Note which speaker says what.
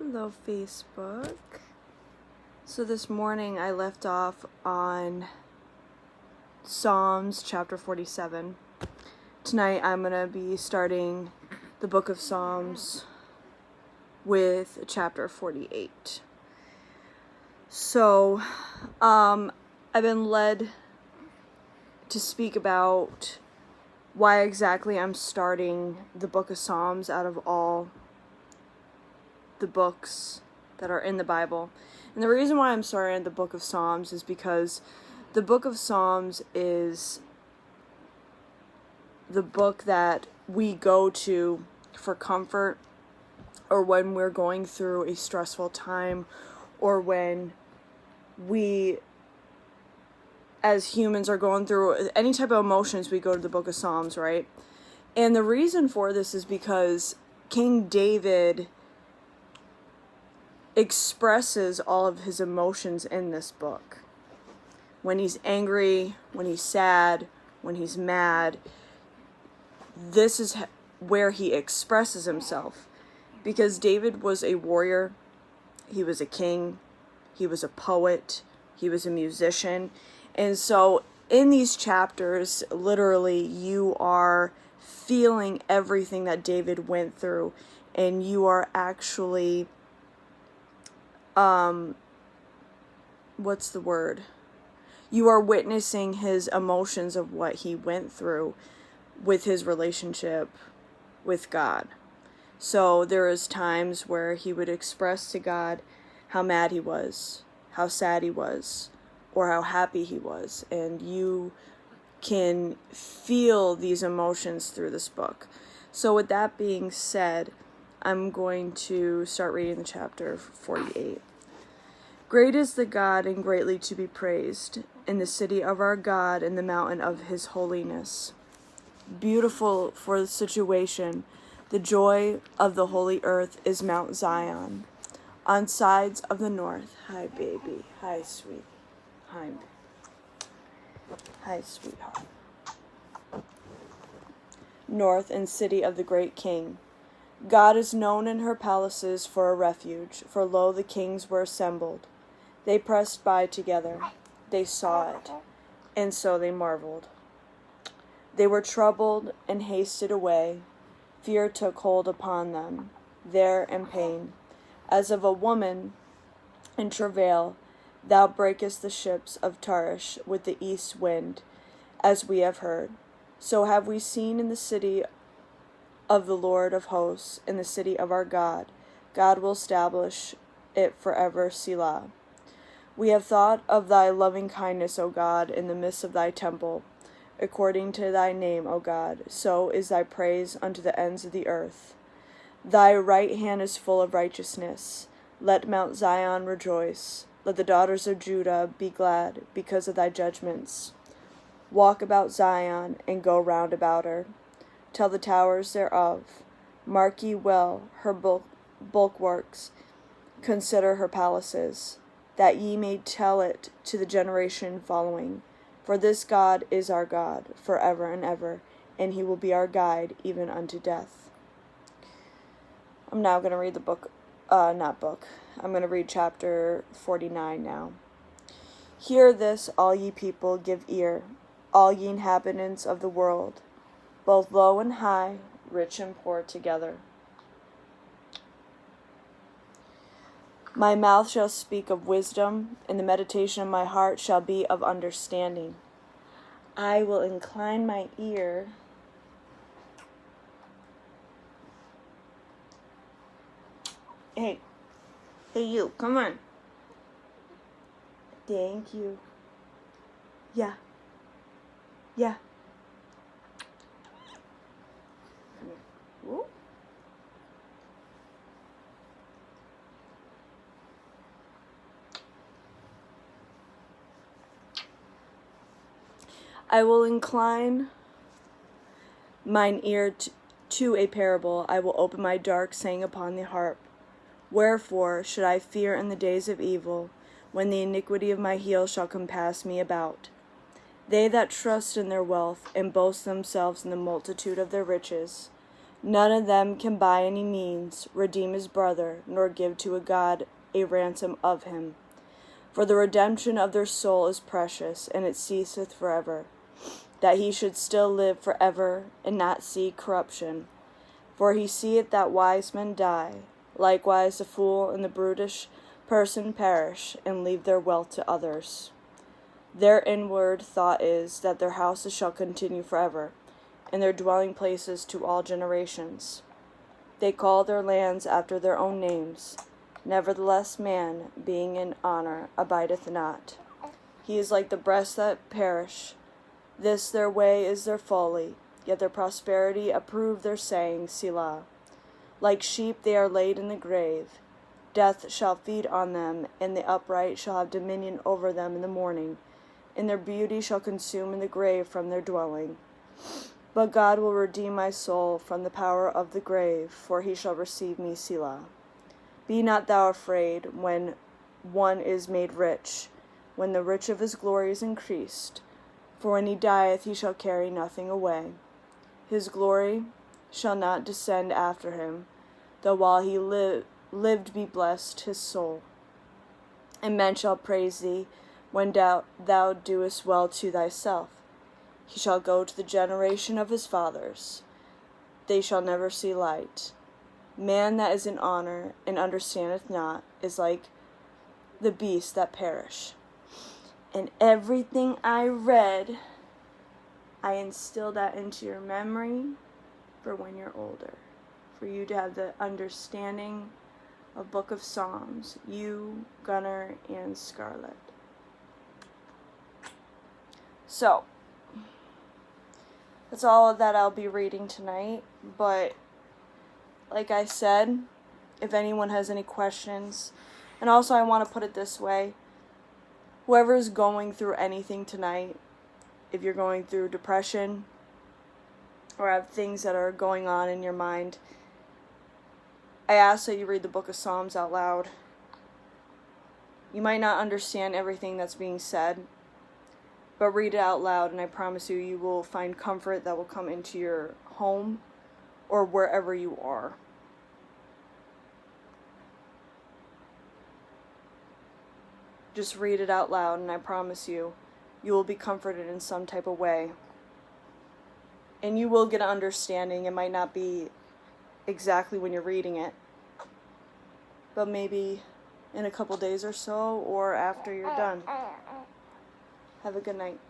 Speaker 1: Hello, Facebook. So this morning I left off on Psalms chapter 47. Tonight I'm going to be starting the book of Psalms with chapter 48. So, I've been led to speak about why exactly I'm starting the book of Psalms out of all the books that are in the Bible. And the reason why I'm starting the book of Psalms is because the book of Psalms is the book that we go to for comfort, or when we're going through a stressful time, or when we as humans are going through any type of emotions. We go to the book of Psalms, right? And the reason for this is because King David expresses all of his emotions in this book. When he's angry, when he's sad, when he's mad, this is where he expresses himself. Because David was a warrior, he was a king, he was a poet, he was a musician. And so in these chapters, literally, you are feeling everything that David went through, and you are actually what's the word? You are witnessing his emotions of what he went through with his relationship with God. So there is times where he would express to God how mad he was, how sad he was, or how happy he was. And you can feel these emotions through this book. So with that being said, I'm going to start reading the chapter 48. Great is the God and greatly to be praised in the city of our God, in the mountain of his holiness. Beautiful for the situation, the joy of the holy earth is Mount Zion. On sides of the north, hi baby, hi sweet, hi sweetheart. North and city of the great king. God is known in her palaces for a refuge, for lo, the kings were assembled. They pressed by together, they saw it, and so they marveled. They were troubled and hasted away. Fear took hold upon them, there in pain. As of a woman in travail, thou breakest the ships of Tarshish with the east wind, as we have heard. So have we seen in the city of the Lord of hosts, in the city of our God. God will establish it forever, Selah. We have thought of thy loving kindness, O God, in the midst of thy temple. According to thy name, O God, so is thy praise unto the ends of the earth. Thy right hand is full of righteousness. Let Mount Zion rejoice. Let the daughters of Judah be glad because of thy judgments. Walk about Zion, and go round about her. Tell the towers thereof. Mark ye well her bulwarks. Consider her palaces, that ye may tell it to the generation following. For this God is our God forever and ever, and he will be our guide even unto death. I'm now going to read I'm going to read chapter 49 now. Hear this, all ye people, give ear, all ye inhabitants of the world, both low and high, rich and poor together. My mouth shall speak of wisdom, and the meditation of my heart shall be of understanding. I will incline my ear Hey you, come on. Thank you. Yeah. Ooh. I will incline mine ear to a parable. I will open my dark saying upon the harp. Wherefore should I fear in the days of evil, when the iniquity of my heel shall compass me about? They that trust in their wealth, and boast themselves in the multitude of their riches, None of them can by any means redeem his brother, nor give to a God a ransom of him. For the redemption of their soul is precious, and it ceaseth forever, that he should still live forever, and not see corruption. For he seeth that wise men die, likewise the fool and the brutish person perish, and leave their wealth to others. Their inward thought is that their houses shall continue forever, and their dwelling places to all generations. They call their lands after their own names. Nevertheless man, being in honor, abideth not. He is like the breasts that perish. This their way is their folly, yet their prosperity approve their saying, Selah. Like sheep they are laid in the grave. Death shall feed on them, and the upright shall have dominion over them in the morning, and their beauty shall consume in the grave from their dwelling. But God will redeem my soul from the power of the grave, for he shall receive me, Selah. Be not thou afraid when one is made rich, when the rich of his glory is increased. For when he dieth, he shall carry nothing away. His glory shall not descend after him, though while he lived be blessed his soul. And men shall praise thee when thou doest well to thyself. He shall go to the generation of his fathers. They shall never see light. Man that is in honor and understandeth not is like the beasts that perish. And everything I read, I instill that into your memory for when you're older, for you to have the understanding of Book of Psalms, you, Gunnar, and Scarlett. So, that's all that I'll be reading tonight, but like I said, if anyone has any questions, and also I want to put it this way, whoever's going through anything tonight, if you're going through depression or have things that are going on in your mind, I ask that you read the Book of Psalms out loud. You might not understand everything that's being said, but read it out loud, and I promise you, you will find comfort that will come into your home or wherever you are. Just read it out loud, and I promise you, you will be comforted in some type of way. And you will get an understanding. It might not be exactly when you're reading it, but maybe in a couple days or so, or after you're done. Have a good night.